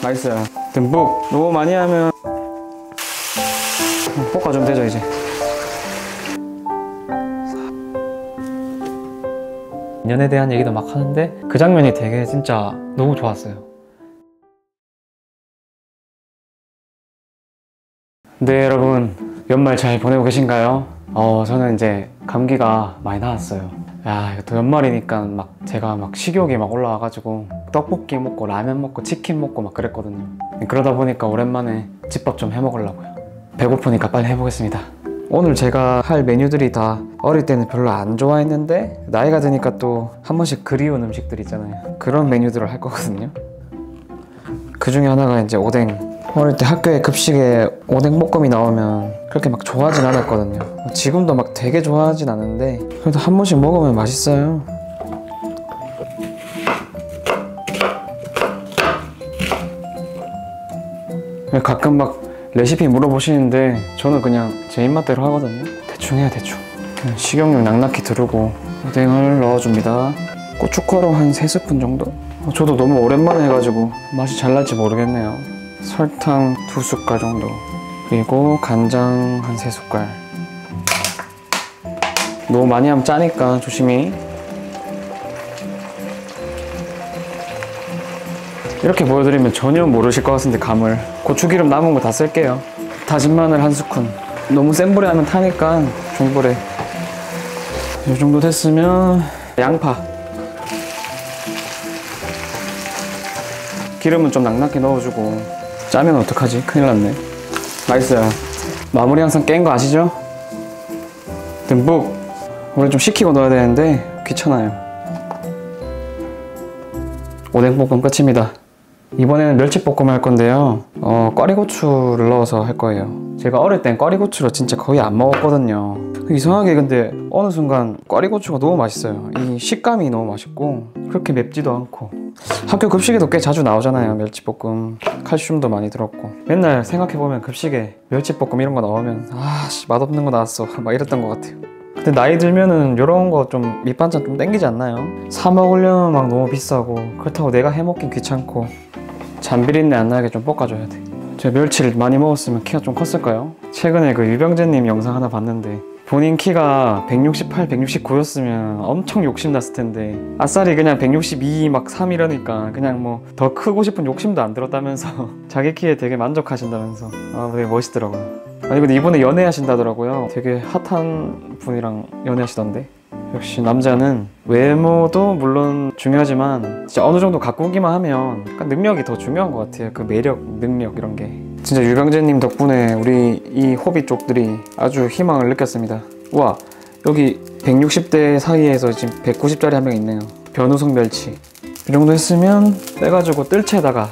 맛있어요. 듬뿍. 너무 많이 하면 볶아주면 되죠 이제. 연애에 대한 얘기도 막 하는데 그 장면이 되게 진짜 너무 좋았어요. 네, 여러분 연말 잘 보내고 계신가요? 저는 이제 감기가 많이 나왔어요. 야, 이것도 연말이니까 막 제가 막 식욕이 막 올라와가지고 떡볶이 먹고 라면 먹고 치킨 먹고 막 그랬거든요. 그러다 보니까 오랜만에 집밥 좀 해먹으려고요. 배고프니까 빨리 해보겠습니다. 오늘 제가 할 메뉴들이 다 어릴 때는 별로 안 좋아했는데 나이가 드니까 또 한 번씩 그리운 음식들 있잖아요. 그런 메뉴들을 할 거거든요. 그 중에 하나가 이제 오뎅. 어릴 때 학교에 급식에 오뎅 볶음이 나오면 그렇게 막 좋아하진 않았거든요. 지금도 막 되게 좋아하진 않는데 그래도 한 번씩 먹으면 맛있어요. 가끔 막 레시피 물어보시는데 저는 그냥 제 입맛대로 하거든요. 대충 해야 대충. 식용유 낭낭히 두르고 오뎅을 넣어줍니다. 고춧가루 한 3스푼 정도? 저도 너무 오랜만에 해가지고 맛이 잘 날지 모르겠네요. 설탕 2숟갈 정도, 그리고 간장 한 3숟갈. 너무 많이 하면 짜니까 조심히. 이렇게 보여드리면 전혀 모르실 것 같은데 감을. 고추기름 남은 거 다 쓸게요. 다진 마늘 1스푼. 너무 센 불에 하면 타니까 중불에. 이 정도 됐으면 양파. 기름은 좀 낭낭히 넣어주고. 짜면 어떡하지? 큰일 났네. 맛있어요. 마무리 항상 깬 거 아시죠? 듬뿍. 원래 좀 식히고 넣어야 되는데 귀찮아요. 오뎅볶음 끝입니다. 이번에는 멸치볶음 할 건데요. 꽈리고추를 넣어서 할 거예요. 제가 어릴 땐 꽈리고추를 진짜 거의 안 먹었거든요. 이상하게 근데 어느 순간 꽈리고추가 너무 맛있어요. 이 식감이 너무 맛있고 그렇게 맵지도 않고. 학교 급식에도 꽤 자주 나오잖아요, 멸치볶음. 칼슘도 많이 들었고. 맨날 생각해보면 급식에 멸치볶음 이런 거 나오면 아씨 맛없는 거 나왔어 막 이랬던 것 같아요. 근데 나이 들면은 이런 거 좀 밑반찬 좀 땡기지 않나요? 사 먹으려면 막 너무 비싸고 그렇다고 내가 해먹긴 귀찮고. 잔비린내 안 나게 좀 볶아줘야 돼. 제가 멸치를 많이 먹었으면 키가 좀 컸을까요? 최근에 그 유병재님 영상 하나 봤는데 본인 키가 168, 169였으면 엄청 욕심났을 텐데 아싸리 그냥 162, 막 3 이러니까 그냥 뭐 더 크고 싶은 욕심도 안 들었다면서 자기 키에 되게 만족하신다면서 되게 멋있더라고요. 아니 근데 이번에 연애하신다더라고요. 되게 핫한 분이랑 연애하시던데. 역시 남자는 외모도 물론 중요하지만 진짜 어느 정도 갖고 오기만 하면 약간 능력이 더 중요한 것 같아요. 그 매력, 능력 이런 게. 진짜 유병재님 덕분에 우리 이 호비 쪽들이 아주 희망을 느꼈습니다. 우와, 여기 160대 사이에서 지금 190짜리 한 명 있네요. 변우석 멸치. 이 정도 했으면 빼가지고 뜰채에다가.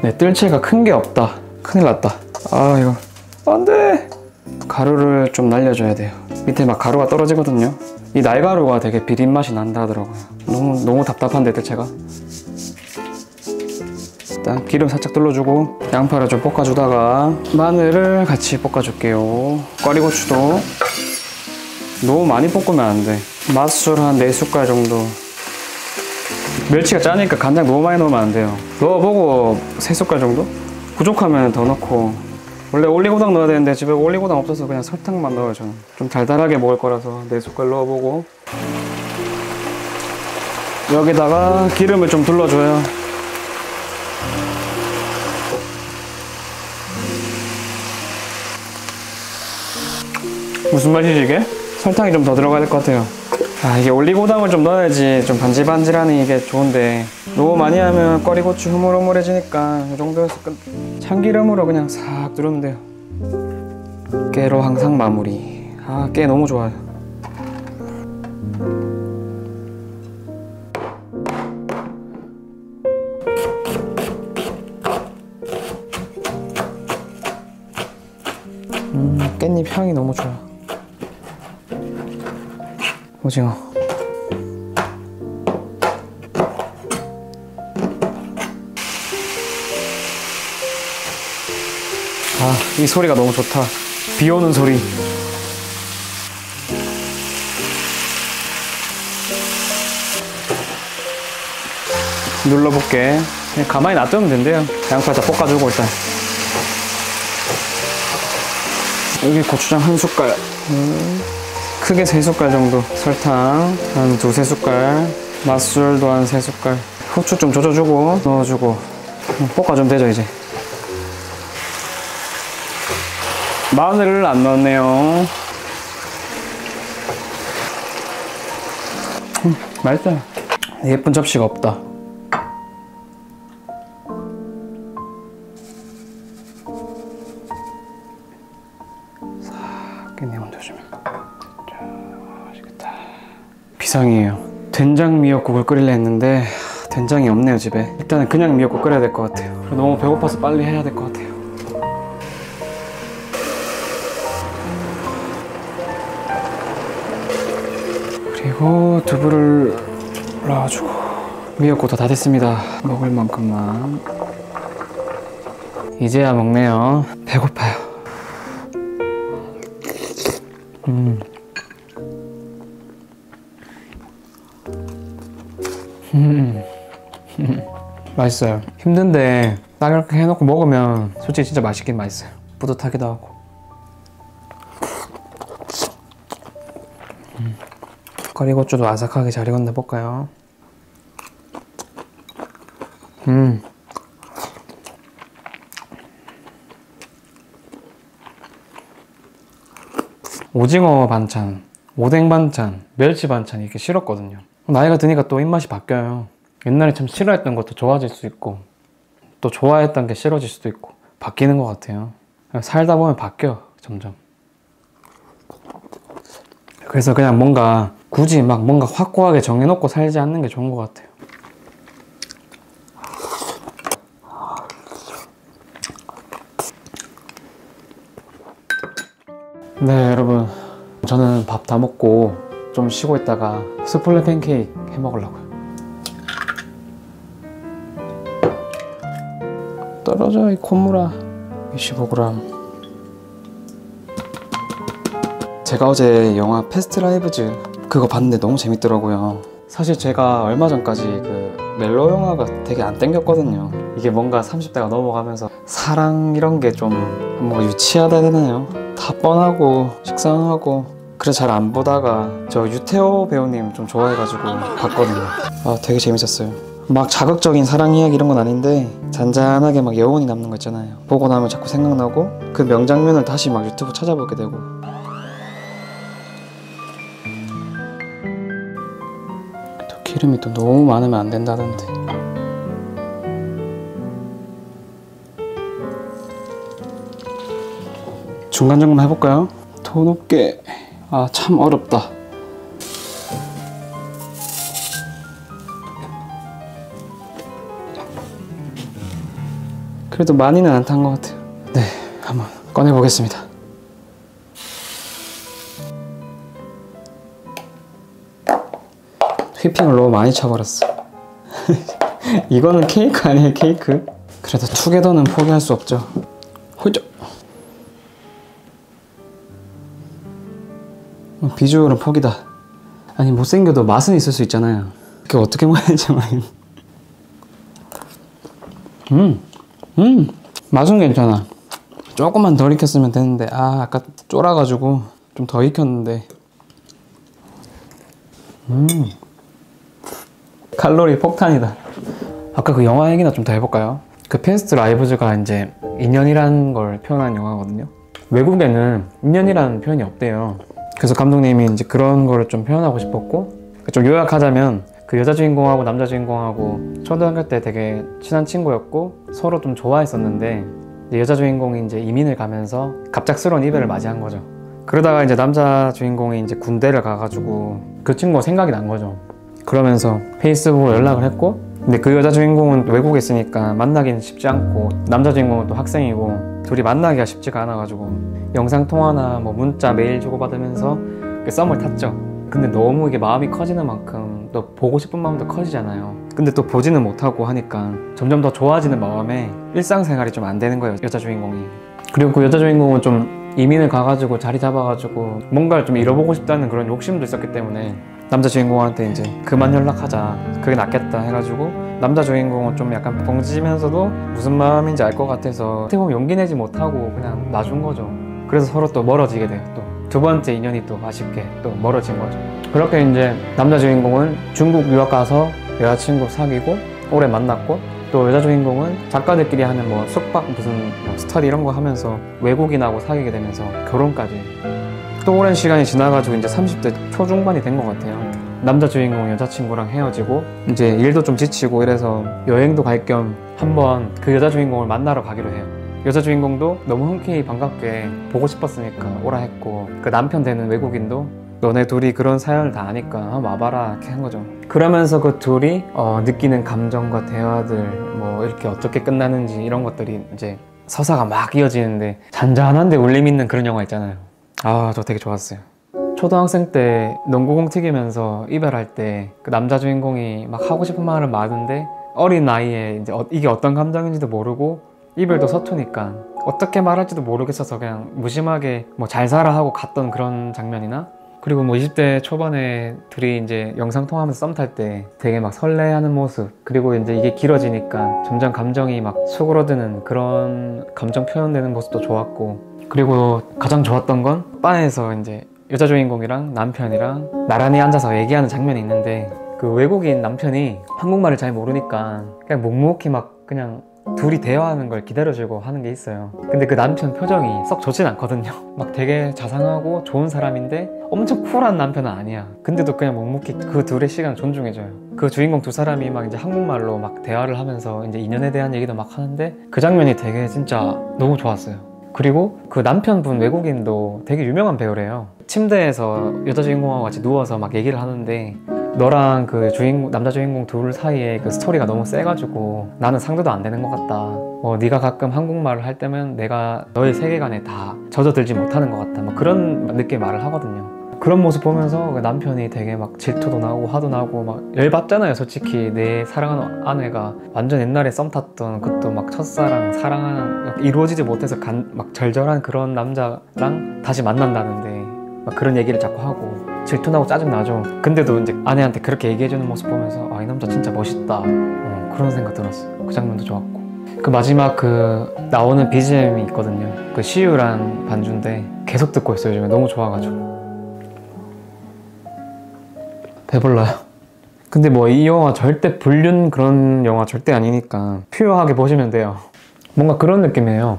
네, 뜰채가 큰 게 없다. 큰일 났다. 아, 이거 안돼. 가루를 좀 날려줘야 돼요. 밑에 막 가루가 떨어지거든요. 이 날가루가 되게 비린 맛이 난다 하더라고요. 너무 답답한데 뜰채가. 일단 기름 살짝 둘러주고 양파를 좀 볶아주다가 마늘을 같이 볶아줄게요. 꽈리고추도 너무 많이 볶으면 안 돼. 맛술 한 4숟갈 정도. 멸치가 짜니까 간장 너무 많이 넣으면 안 돼요. 넣어보고 3숟갈 정도? 부족하면 더 넣고. 원래 올리고당 넣어야 되는데 집에 올리고당 없어서 그냥 설탕만 넣어요. 저는 좀 달달하게 먹을 거라서 4숟갈 넣어보고 여기다가 기름을 좀 둘러줘요. 무슨 맛이지 이게? 설탕이 좀 더 들어가야 될 것 같아요. 이게 올리고당을 좀 넣어야지 좀 반질반질하니 이게 좋은데 너무 많이 하면 꽈리고추 흐물흐물해지니까 이 정도에서 참기름으로 그냥 싹 두르면 돼요. 깨로 항상 마무리. 깨 너무 좋아요. 깻잎 향이 너무 좋아. 오징어. 이 소리가 너무 좋다. 비 오는 소리. 눌러볼게. 그냥 가만히 놔두면 된대요. 양파 다 볶아주고 일단 여기 고추장 1숟갈, 크게 3숟갈 정도, 설탕 한 2~3숟갈, 맛술도 한 3숟갈, 후추 좀 조져주고 넣어주고 볶아주면 되죠. 이제 마늘을 안 넣었네요. 맛있어요. 예쁜 접시가 없다. 싹 끼니 얹어주면 맛있겠다. 비상이에요. 된장 미역국을 끓이려 했는데 된장이 없네요 집에. 일단은 그냥 미역국 끓여야 될 것 같아요. 너무 배고파서 빨리 해야 될 것 같아요. 그리고 두부를 넣어주고 미역국도 다 됐습니다. 먹을 만큼만. 이제야 먹네요. 배고파요. 맛있어요. 힘든데 딱 이렇게 해놓고 먹으면 솔직히 진짜 맛있긴 맛있어요. 뿌듯하기도 하고. 거리고추도 아삭하게 잘 익었나 볼까요? 오징어 반찬, 오뎅 반찬, 멸치 반찬 이렇게 싫었거든요. 나이가 드니까 또 입맛이 바뀌어요. 옛날에 참 싫어했던 것도 좋아질 수 있고 또 좋아했던 게 싫어질 수도 있고 바뀌는 것 같아요. 살다 보면 바뀌어 점점. 그래서 그냥 뭔가 굳이 막 뭔가 확고하게 정해놓고 살지 않는 게 좋은 것 같아요. 네 여러분, 저는 밥 다 먹고 좀 쉬고 있다가 수플레 팬케이크 해 먹으려고요. 떨어져 이 콧물아. 25g. 제가 어제 영화 패스트 라이브즈 그거 봤는데 너무 재밌더라고요. 사실 제가 얼마 전까지 그 멜로 영화가 되게 안 땡겼거든요. 이게 뭔가 30대가 넘어가면서 사랑 이런 게 좀 뭔가 유치하다 해야 되나요? 다 뻔하고 식상하고 그래서 잘 안 보다가 저 유태호 배우님 좀 좋아해가지고 봤거든요. 아 되게 재밌었어요. 막 자극적인 사랑 이야기 이런 건 아닌데 잔잔하게 막 여운이 남는 거 있잖아요. 보고 나면 자꾸 생각나고 그 명장면을 다시 막 유튜브 찾아보게 되고. 또 기름이 또 너무 많으면 안 된다던데. 중간 점검 해볼까요? 더 높게. 아 참 어렵다. 그래도 많이는 안 탄 것 같아요. 네, 한번 꺼내보겠습니다. 휘핑을 너무 많이 쳐버렸어. 이거는 케이크 아니에요, 케이크? 그래도 투게더는 포기할 수 없죠. 호이죠. 비주얼은 포기다. 아니 못생겨도 맛은 있을 수 있잖아요. 그게 어떻게 먹어야지 모르겠네. 맛은 괜찮아. 조금만 덜 익혔으면 되는데 아까 쫄아가지고 좀 더 익혔는데. 칼로리 폭탄이다. 아까 그 영화 얘기나 좀 더 해볼까요? 그 패스트 라이브즈가 이제 인연이라는 걸 표현한 영화거든요. 외국에는 인연이라는 표현이 없대요. 그래서 감독님이 이제 그런 거를 좀 표현하고 싶었고, 좀 요약하자면 그 여자 주인공하고 남자 주인공하고 초등학교 때 되게 친한 친구였고 서로 좀 좋아했었는데 여자 주인공이 이제 이민을 가면서 갑작스러운 이별을 맞이한 거죠. 그러다가 이제 남자 주인공이 이제 군대를 가가지고 그 친구가 생각이 난 거죠. 그러면서 페이스북으로 연락을 했고, 근데 그 여자 주인공은 외국에 있으니까 만나기는 쉽지 않고 남자 주인공은 또 학생이고 둘이 만나기가 쉽지가 않아가지고 영상통화나 뭐 문자, 메일 주고받으면서 그 썸을 탔죠. 근데 너무 이게 마음이 커지는 만큼 또 보고 싶은 마음도 커지잖아요. 근데 또 보지는 못하고 하니까 점점 더 좋아지는 마음에 일상생활이 좀 안 되는 거예요, 여자 주인공이. 그리고 그 여자 주인공은 좀 이민을 가가지고 자리 잡아가지고 뭔가를 좀 잃어보고 싶다는 그런 욕심도 있었기 때문에 남자 주인공한테 이제 그만 연락하자, 그게 낫겠다 해가지고 남자 주인공은 좀 약간 벙지면서도 무슨 마음인지 알 것 같아서 어떻게 보면 용기 내지 못하고 그냥 놔준 거죠. 그래서 서로 또 멀어지게 돼요. 또 두 번째 인연이 또 아쉽게 또 멀어진 거죠. 그렇게 이제 남자 주인공은 중국 유학 가서 여자친구 사귀고 오래 만났고, 또 여자 주인공은 작가들끼리 하는 뭐 숙박 무슨 뭐 스터디 이런 거 하면서 외국인하고 사귀게 되면서 결혼까지. 또 오랜 시간이 지나가지고 이제 30대 초중반이 된 것 같아요. 남자 주인공 여자친구랑 헤어지고 이제 일도 좀 지치고 이래서 여행도 갈 겸 한번 그 여자 주인공을 만나러 가기로 해요. 여자 주인공도 너무 흔쾌히 반갑게 보고 싶었으니까 오라 했고, 그 남편 되는 외국인도 너네 둘이 그런 사연을 다 아니까 한번 와봐라 이렇게 한 거죠. 그러면서 그 둘이 느끼는 감정과 대화들 뭐 이렇게 어떻게 끝나는지 이런 것들이 이제 서사가 막 이어지는데 잔잔한데 울림 있는 그런 영화 있잖아요. 아, 저 되게 좋았어요. 초등학생 때 농구공 튀기면서 이별할 때 그 남자 주인공이 막 하고 싶은 말을 많은데 어린 나이에 이제 이게 어떤 감정인지도 모르고 이별도 서투니까 어떻게 말할지도 모르겠어서 그냥 무심하게 뭐 잘 살아 하고 갔던 그런 장면이나, 그리고 뭐 20대 초반에 둘이 이제 영상통화하면서 썸 탈 때 되게 막 설레하는 모습, 그리고 이제 이게 길어지니까 점점 감정이 막 수그러드는 그런 감정 표현되는 모습도 좋았고, 그리고 가장 좋았던 건 바에서 이제 여자 주인공이랑 남편이랑 나란히 앉아서 얘기하는 장면이 있는데, 그 외국인 남편이 한국말을 잘 모르니까 그냥 묵묵히 막 그냥 둘이 대화하는 걸 기다려주고 하는 게 있어요. 근데 그 남편 표정이 썩 좋진 않거든요. 막 되게 자상하고 좋은 사람인데 엄청 쿨한 남편은 아니야. 근데도 그냥 묵묵히 그 둘의 시간을 존중해줘요. 그 주인공 두 사람이 막 이제 한국말로 막 대화를 하면서 이제 인연에 대한 얘기도 막 하는데 그 장면이 되게 진짜 너무 좋았어요. 그리고 그 남편분 외국인도 되게 유명한 배우래요. 침대에서 여자 주인공하고 같이 누워서 막 얘기를 하는데, 너랑 그 남자 주인공 둘 사이에 그 스토리가 너무 세가지고 나는 상대도 안 되는 것 같다. 네가 가끔 한국말을 할 때면 내가 너의 세계관에 다 젖어들지 못하는 것 같다. 뭐 그런 느낌의 말을 하거든요. 그런 모습 보면서 그 남편이 되게 막 질투도 나고 화도 나고 막 열받잖아요. 솔직히 내 사랑하는 아내가 완전 옛날에 썸 탔던 그것도 막 첫사랑 사랑하는 이루어지지 못해서 막 절절한 그런 남자랑 다시 만난다는데 막 그런 얘기를 자꾸 하고 질투나고 짜증나죠. 근데도 이제 아내한테 그렇게 얘기해주는 모습 보면서 이 남자 진짜 멋있다, 그런 생각 들었어요. 그 장면도 좋았고, 그 마지막 그 나오는 BGM이 있거든요. 그 시유란 반주인데 계속 듣고 있어요. 요즘에 너무 좋아가지고. 배불러요. 근데 뭐 이 영화 절대 불륜 그런 영화 절대 아니니까 퓨어하게 보시면 돼요. 뭔가 그런 느낌이에요.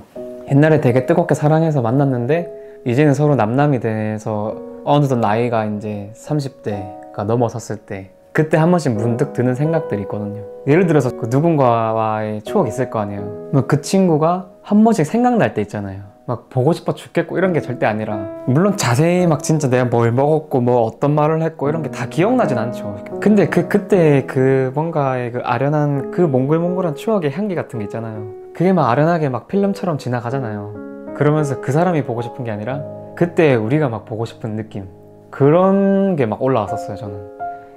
옛날에 되게 뜨겁게 사랑해서 만났는데 이제는 서로 남남이 돼서 어느덧 나이가 이제 30대가 넘어섰을 때 그때 한 번씩 문득 드는 생각들이 있거든요. 예를 들어서 그 누군가와의 추억이 있을 거 아니에요. 그 친구가 한 번씩 생각날 때 있잖아요. 막 보고 싶어 죽겠고 이런 게 절대 아니라, 물론 자세히 막 진짜 내가 뭘 먹었고 뭐 어떤 말을 했고 이런 게 다 기억나진 않죠. 근데 그때 그 뭔가의 그 아련한 그 몽글몽글한 추억의 향기 같은 게 있잖아요. 그게 막 아련하게 막 필름처럼 지나가잖아요. 그러면서 그 사람이 보고 싶은 게 아니라 그때 우리가 막 보고 싶은 느낌, 그런 게 막 올라왔었어요. 저는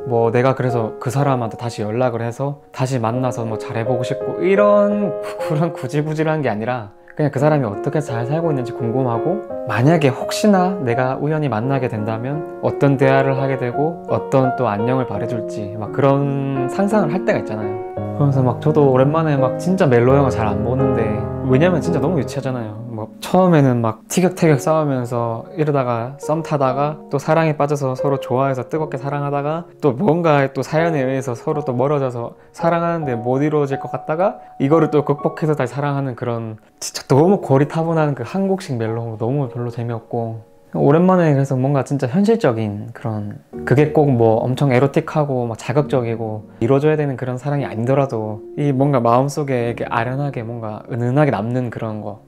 뭐 내가 그래서 그 사람한테 다시 연락을 해서 다시 만나서 뭐 잘해보고 싶고 이런 그런 구질구질한 게 아니라 그냥 그 사람이 어떻게 잘 살고 있는지 궁금하고, 만약에 혹시나 내가 우연히 만나게 된다면 어떤 대화를 하게 되고 어떤 또 안녕을 바래줄지 막 그런 상상을 할 때가 있잖아요. 그러면서 막 저도 오랜만에 막 진짜 멜로 영화 잘 안 보는데, 왜냐면 진짜 너무 유치하잖아요. 뭐 처음에는 막 티격태격 싸우면서 이러다가 썸 타다가 또 사랑에 빠져서 서로 좋아해서 뜨겁게 사랑하다가 또 뭔가 또 사연에 의해서 서로 또 멀어져서 사랑하는데 못 이루어질 것 같다가 이거를 또 극복해서 다시 사랑하는 그런 진짜 너무 고리타분한 그 한국식 멜로 너무 별로 재미없고, 오랜만에 그래서 뭔가 진짜 현실적인 그런, 그게 꼭 뭐 엄청 에로틱하고 막 자극적이고 이루어져야 되는 그런 사랑이 아니더라도 이 뭔가 마음속에 이렇게 아련하게 뭔가 은은하게 남는 그런 거,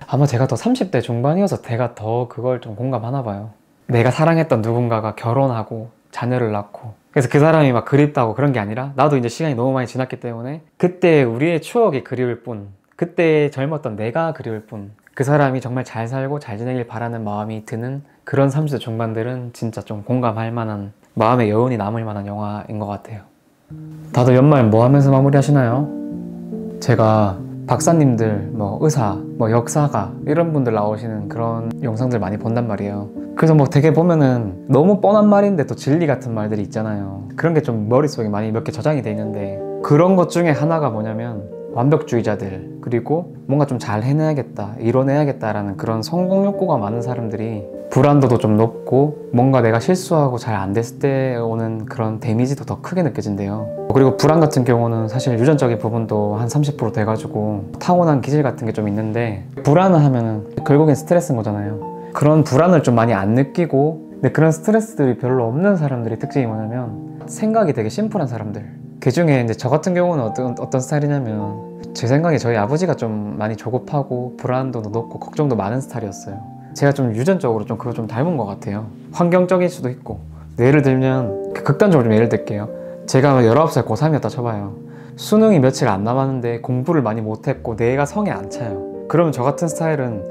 아마 제가 더 30대 중반이어서 제가 더 그걸 좀 공감하나 봐요. 내가 사랑했던 누군가가 결혼하고 자녀를 낳고, 그래서 그 사람이 막 그립다고 그런 게 아니라 나도 이제 시간이 너무 많이 지났기 때문에 그때 우리의 추억이 그리울 뿐, 그때 젊었던 내가 그리울 뿐, 그 사람이 정말 잘 살고 잘 지내길 바라는 마음이 드는 그런 30대 중반들은 진짜 좀 공감할 만한, 마음에 여운이 남을 만한 영화인 것 같아요. 다들 연말 뭐 하면서 마무리 하시나요? 제가 박사님들, 뭐 의사, 뭐 역사가 이런 분들 나오시는 그런 영상들 많이 본단 말이에요. 그래서 뭐 되게 보면은 너무 뻔한 말인데 또 진리 같은 말들이 있잖아요. 그런 게 좀 머릿속에 많이 몇 개 저장이 돼 있는데, 그런 것 중에 하나가 뭐냐면 완벽주의자들, 그리고 뭔가 좀 잘 해내야겠다, 이뤄내야겠다라는 그런 성공 욕구가 많은 사람들이 불안도도 좀 높고 뭔가 내가 실수하고 잘 안 됐을 때 오는 그런 데미지도 더 크게 느껴진대요. 그리고 불안 같은 경우는 사실 유전적인 부분도 한 30% 돼가지고 타고난 기질 같은 게 좀 있는데, 불안을 하면은 결국엔 스트레스인 거잖아요. 그런 불안을 좀 많이 안 느끼고, 근데 그런 스트레스들이 별로 없는 사람들의 특징이 뭐냐면 생각이 되게 심플한 사람들. 그 중에 이제 저 같은 경우는 어떤 스타일이냐면, 제 생각에 저희 아버지가 좀 많이 조급하고 불안도도 높고 걱정도 많은 스타일이었어요. 제가 좀 유전적으로 좀 그거 좀 닮은 것 같아요. 환경적일 수도 있고. 예를 들면 극단적으로 좀 예를 들게요. 제가 19살 고3이었다 쳐봐요. 수능이 며칠 안 남았는데 공부를 많이 못했고 내가 성에 안 차요. 그러면 저 같은 스타일은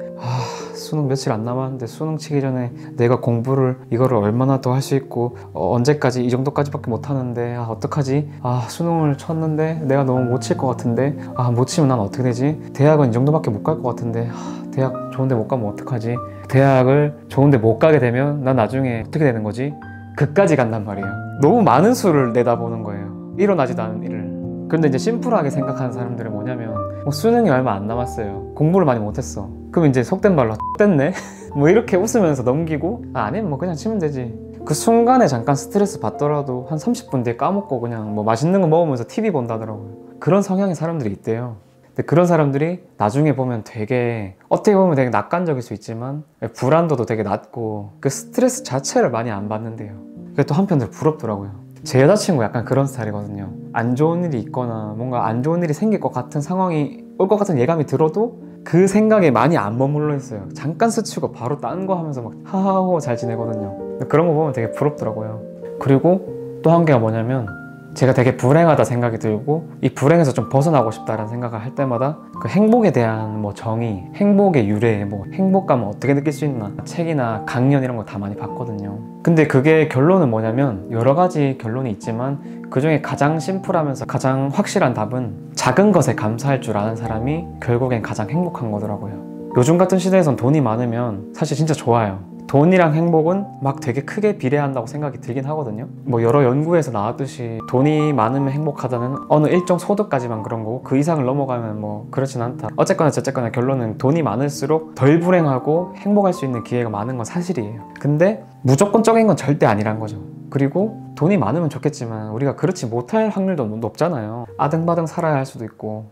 수능 며칠 안 남았는데 수능 치기 전에 내가 공부를 이거를 얼마나 더 할 수 있고 언제까지 이 정도까지밖에 못하는데 어떡하지? 수능을 쳤는데 내가 너무 못 칠 것 같은데 못 치면 난 어떻게 되지? 대학은 이 정도밖에 못 갈 것 같은데 대학 좋은데 못 가면 어떡하지? 대학을 좋은데 못 가게 되면 난 나중에 어떻게 되는 거지? 그까지 간단 말이에요. 너무 많은 수를 내다보는 거예요. 일어나지도 않은 일을. 그런데 이제 심플하게 생각하는 사람들은 뭐냐면 수능이 얼마 안 남았어요. 공부를 많이 못했어. 그럼 이제 속된 말로 됐네? 뭐 이렇게 웃으면서 넘기고 아니면 뭐 그냥 치면 되지. 그 순간에 잠깐 스트레스 받더라도 한 30분 뒤에 까먹고 그냥 뭐 맛있는 거 먹으면서 TV 본다더라고요. 그런 성향의 사람들이 있대요. 근데 그런 사람들이 나중에 보면 되게 어떻게 보면 되게 낙관적일 수 있지만 불안도도 되게 낮고 그 스트레스 자체를 많이 안 받는데요. 그게 또 한편으로 부럽더라고요. 제 여자친구 약간 그런 스타일이거든요. 안 좋은 일이 있거나 뭔가 안 좋은 일이 생길 것 같은 상황이 올 것 같은 예감이 들어도 그 생각에 많이 안 머물러 있어요. 잠깐 스치고 바로 딴 거 하면서 막 하하호 잘 지내거든요. 그런 거 보면 되게 부럽더라고요. 그리고 또 한 개가 뭐냐면 제가 되게 불행하다 생각이 들고 이 불행에서 좀 벗어나고 싶다라는 생각을 할 때마다 그 행복에 대한 뭐 정의, 행복의 유래, 뭐 행복감을 어떻게 느낄 수 있나 책이나 강연 이런 거 다 많이 봤거든요. 근데 그게 결론은 뭐냐면 여러 가지 결론이 있지만 그 중에 가장 심플하면서 가장 확실한 답은 작은 것에 감사할 줄 아는 사람이 결국엔 가장 행복한 거더라고요. 요즘 같은 시대에선 돈이 많으면 사실 진짜 좋아요. 돈이랑 행복은 막 되게 크게 비례한다고 생각이 들긴 하거든요. 뭐 여러 연구에서 나왔듯이 돈이 많으면 행복하다는 어느 일정 소득까지만 그런 거고 그 이상을 넘어가면 뭐 그렇진 않다. 어쨌거나 저쨌거나 결론은 돈이 많을수록 덜 불행하고 행복할 수 있는 기회가 많은 건 사실이에요. 근데 무조건적인 건 절대 아니란 거죠. 그리고 돈이 많으면 좋겠지만 우리가 그렇지 못할 확률도 높잖아요. 아등바등 살아야 할 수도 있고.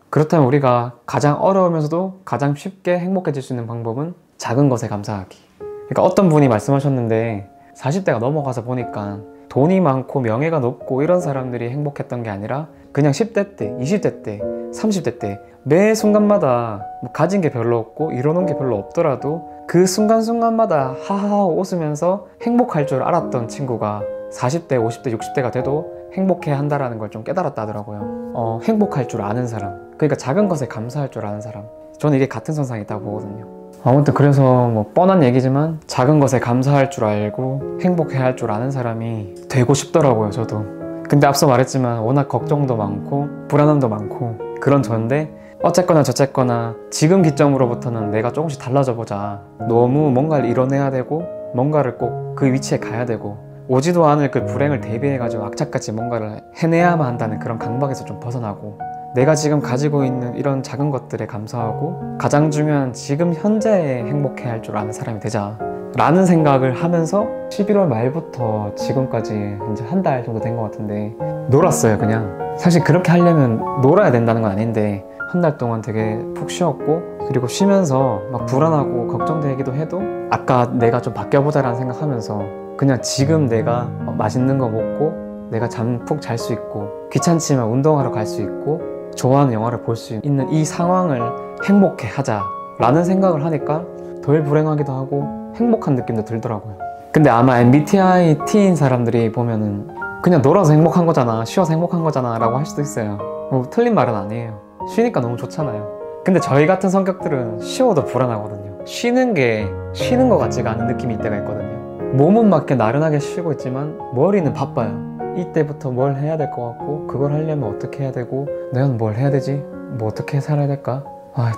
그렇다면 우리가 가장 어려우면서도 가장 쉽게 행복해질 수 있는 방법은 작은 것에 감사하기. 그러니까 어떤 분이 말씀하셨는데 40대가 넘어가서 보니까 돈이 많고 명예가 높고 이런 사람들이 행복했던 게 아니라 그냥 10대 때, 20대 때, 30대 때 매 순간마다 뭐 가진 게 별로 없고 이뤄놓은 게 별로 없더라도 그 순간순간마다 하하하 웃으면서 행복할 줄 알았던 친구가 40대, 50대, 60대가 돼도 행복해야 한다는 걸 좀 깨달았다 하더라고요. 행복할 줄 아는 사람, 그러니까 작은 것에 감사할 줄 아는 사람. 저는 이게 같은 선상에 있다고 보거든요. 아무튼 그래서 뭐 뻔한 얘기지만 작은 것에 감사할 줄 알고 행복해야 할 줄 아는 사람이 되고 싶더라고요, 저도. 근데 앞서 말했지만 워낙 걱정도 많고 불안함도 많고 그런 저인데 어쨌거나 저쨌거나 지금 기점으로부터는 내가 조금씩 달라져 보자. 너무 뭔가를 이뤄내야 되고 뭔가를 꼭 그 위치에 가야 되고 오지도 않을 그 불행을 대비해가지고 악착같이 뭔가를 해내야만 한다는 그런 강박에서 좀 벗어나고 내가 지금 가지고 있는 이런 작은 것들에 감사하고 가장 중요한 지금 현재에 행복해야 할 줄 아는 사람이 되자 라는 생각을 하면서 11월 말부터 지금까지 이제 한 달 정도 된 것 같은데 놀았어요. 그냥 사실 그렇게 하려면 놀아야 된다는 건 아닌데 한 달 동안 되게 푹 쉬었고 그리고 쉬면서 막 불안하고 걱정되기도 해도 아까 내가 좀 바뀌어보자 라는 생각하면서 그냥 지금 내가 맛있는 거 먹고 내가 잠 푹 잘 수 있고 귀찮지만 운동하러 갈 수 있고 좋아하는 영화를 볼 수 있는 이 상황을 행복해 하자 라는 생각을 하니까 덜 불행하기도 하고 행복한 느낌도 들더라고요. 근데 아마 MBTI T인 사람들이 보면은 그냥 놀아서 행복한 거잖아, 쉬어서 행복한 거잖아 라고 할 수도 있어요. 뭐 틀린 말은 아니에요. 쉬니까 너무 좋잖아요. 근데 저희 같은 성격들은 쉬어도 불안하거든요. 쉬는 게 쉬는 것 같지가 않은 느낌이 이때가 있거든요. 몸은 막 이렇게 나른하게 쉬고 있지만 머리는 바빠요. 이때부터 뭘 해야 될 것 같고 그걸 하려면 어떻게 해야 되고 내가 뭘 해야 되지? 뭐 어떻게 살아야 될까?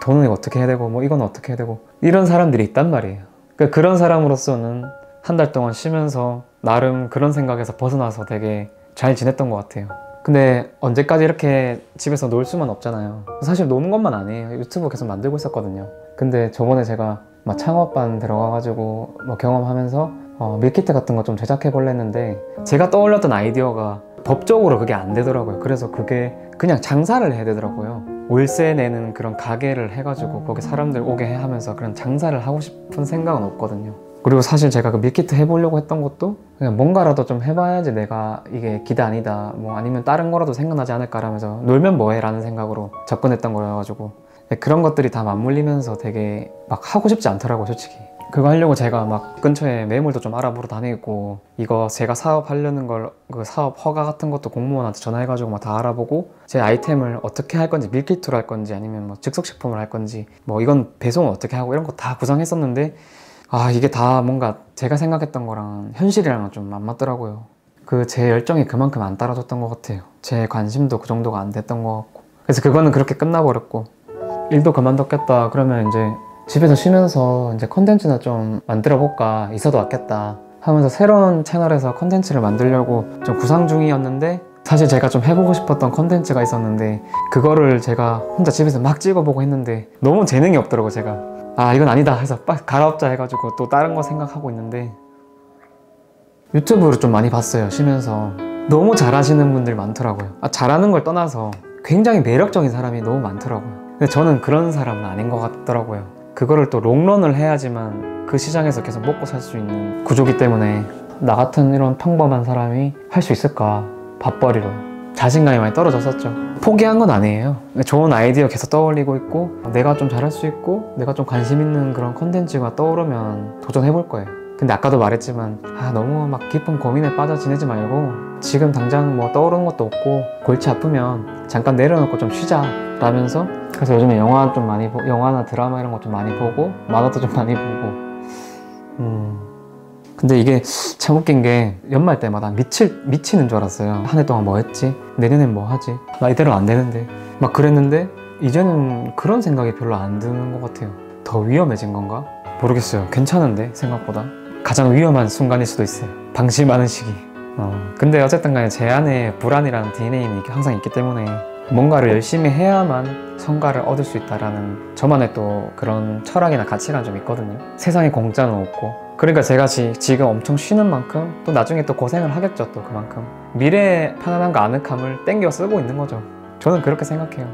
돈은 어떻게 해야 되고 뭐 이건 어떻게 해야 되고 이런 사람들이 있단 말이에요. 그러니까 그런 사람으로서는 한 달 동안 쉬면서 나름 그런 생각에서 벗어나서 되게 잘 지냈던 것 같아요. 근데 언제까지 이렇게 집에서 놀 수만 없잖아요. 사실 노는 것만 아니에요. 유튜브 계속 만들고 있었거든요. 근데 저번에 제가 막 창업반 들어가가지고 뭐 경험하면서 밀키트 같은 거 좀 제작해보려 했는데 제가 떠올렸던 아이디어가 법적으로 그게 안 되더라고요. 그래서 그게 그냥 장사를 해야 되더라고요. 월세 내는 그런 가게를 해가지고 거기 사람들 오게 하면서 그런 장사를 하고 싶은 생각은 없거든요. 그리고 사실 제가 그 밀키트 해보려고 했던 것도 그냥 뭔가라도 좀 해봐야지 내가 이게 기대 아니다 뭐 아니면 다른 거라도 생각나지 않을까 라면서 놀면 뭐해 라는 생각으로 접근했던 거여가지고 그런 것들이 다 맞물리면서 되게 막 하고 싶지 않더라고요, 솔직히. 그거 하려고 제가 막 근처에 매물도 좀 알아보러 다니고 이거 제가 사업하려는 걸 그 사업 허가 같은 것도 공무원한테 전화해가지고 막 다 알아보고 제 아이템을 어떻게 할 건지 밀키트로 할 건지 아니면 뭐 즉석식품을 할 건지 뭐 이건 배송을 어떻게 하고 이런 거 다 구상했었는데 이게 다 뭔가 제가 생각했던 거랑 현실이랑은 좀 안 맞더라고요. 그 제 열정이 그만큼 안 따라줬던 것 같아요. 제 관심도 그 정도가 안 됐던 것 같고 그래서 그거는 그렇게 끝나버렸고 일도 그만뒀겠다 그러면 이제 집에서 쉬면서 이제 컨텐츠나 좀 만들어 볼까 있어도 왔겠다 하면서 새로운 채널에서 컨텐츠를 만들려고 좀 구상 중이었는데 사실 제가 좀 해보고 싶었던 컨텐츠가 있었는데 그거를 제가 혼자 집에서 막 찍어보고 했는데 너무 재능이 없더라고 제가. 이건 아니다 해서 빡 갈아엎자 해가지고 또 다른 거 생각하고 있는데 유튜브를 좀 많이 봤어요. 쉬면서 너무 잘하시는 분들 많더라고요. 잘하는 걸 떠나서 굉장히 매력적인 사람이 너무 많더라고요. 근데 저는 그런 사람은 아닌 것 같더라고요. 그거를 또 롱런을 해야지만 그 시장에서 계속 먹고 살 수 있는 구조기 때문에 나 같은 이런 평범한 사람이 할 수 있을까 밥벌이로 자신감이 많이 떨어졌었죠. 포기한 건 아니에요. 좋은 아이디어 계속 떠올리고 있고 내가 좀 잘할 수 있고 내가 좀 관심 있는 그런 컨텐츠가 떠오르면 도전해볼 거예요. 근데 아까도 말했지만 너무 막 깊은 고민에 빠져 지내지 말고 지금 당장 뭐 떠오르는 것도 없고 골치 아프면 잠깐 내려놓고 좀 쉬자 라면서 그래서 요즘에 영화 좀 많이 영화나 드라마 이런 거 좀 많이 보고 만화도 좀 많이 보고 근데 이게 참 웃긴 게 연말 때마다 미치는 줄 알았어요. 한 해 동안 뭐 했지? 내년엔 뭐 하지? 나 이대로 안 되는데 막 그랬는데 이제는 그런 생각이 별로 안 드는 것 같아요. 더 위험해진 건가? 모르겠어요. 괜찮은데 생각보다 가장 위험한 순간일 수도 있어요. 방심하는 시기. 근데 어쨌든 간에 제 안에 불안이라는 DNA는 항상 있기 때문에 뭔가를 열심히 해야만 성과를 얻을 수 있다라는 저만의 또 그런 철학이나 가치관이 좀 있거든요. 세상에 공짜는 없고 그러니까 제가 지금 엄청 쉬는 만큼 또 나중에 또 고생을 하겠죠. 또 그만큼 미래의 편안함과 아늑함을 땡겨 쓰고 있는 거죠. 저는 그렇게 생각해요.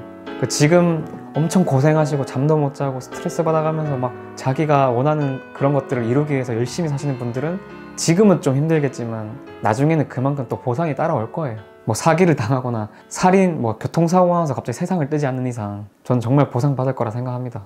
지금 엄청 고생하시고 잠도 못 자고 스트레스 받아가면서 막 자기가 원하는 그런 것들을 이루기 위해서 열심히 사시는 분들은 지금은 좀 힘들겠지만 나중에는 그만큼 또 보상이 따라올 거예요. 뭐 사기를 당하거나 살인, 뭐 교통사고 나서 갑자기 세상을 뜨지 않는 이상 전 정말 보상받을 거라 생각합니다.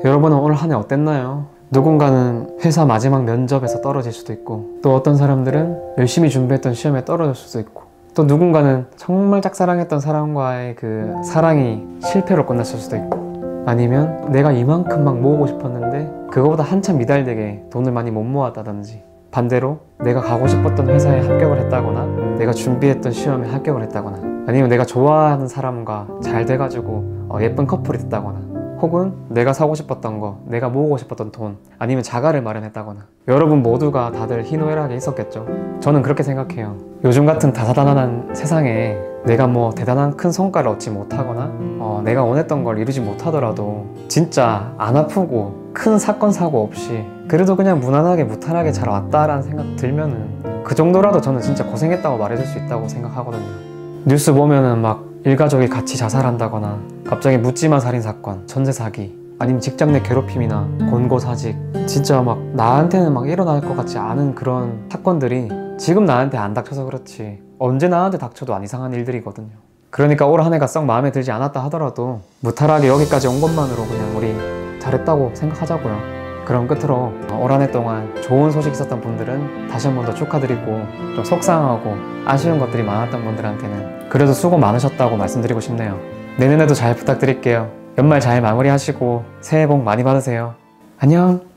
여러분은 올 한 해 어땠나요? 누군가는 회사 마지막 면접에서 떨어질 수도 있고 또 어떤 사람들은 열심히 준비했던 시험에 떨어질 수도 있고 또 누군가는 정말 짝사랑했던 사람과의 그 사랑이 실패로 끝났을 수도 있고 아니면 내가 이만큼 막 모으고 싶었는데 그거보다 한참 미달되게 돈을 많이 못 모았다든지 반대로 내가 가고 싶었던 회사에 합격을 했다거나 내가 준비했던 시험에 합격을 했다거나 아니면 내가 좋아하는 사람과 잘 돼가지고 예쁜 커플이 됐다거나 혹은 내가 사고 싶었던 거, 내가 모으고 싶었던 돈 아니면 자가를 마련했다거나 여러분 모두가 다들 희노애락에 있었겠죠. 저는 그렇게 생각해요. 요즘 같은 다사다난한 세상에 내가 뭐 대단한 큰 성과를 얻지 못하거나 내가 원했던 걸 이루지 못하더라도 진짜 안 아프고 큰 사건 사고 없이 그래도 그냥 무난하게 무탈하게 잘 왔다라는 생각 들면은 그 정도라도 저는 진짜 고생했다고 말해줄 수 있다고 생각하거든요. 뉴스 보면은 막 일가족이 같이 자살한다거나 갑자기 묻지마 살인사건, 전세사기 아니면 직장 내 괴롭힘이나 권고사직 진짜 막 나한테는 막 일어날 것 같지 않은 그런 사건들이 지금 나한테 안 닥쳐서 그렇지 언제 나한테 닥쳐도 안 이상한 일들이거든요. 그러니까 올 한 해가 썩 마음에 들지 않았다 하더라도 무탈하게 여기까지 온 것만으로 그냥 우리 잘했다고 생각하자고요. 그럼 끝으로 올 한 해 동안 좋은 소식 있었던 분들은 다시 한 번 더 축하드리고 좀 속상하고 아쉬운 것들이 많았던 분들한테는 그래도 수고 많으셨다고 말씀드리고 싶네요. 내년에도 잘 부탁드릴게요. 연말 잘 마무리하시고 새해 복 많이 받으세요. 안녕.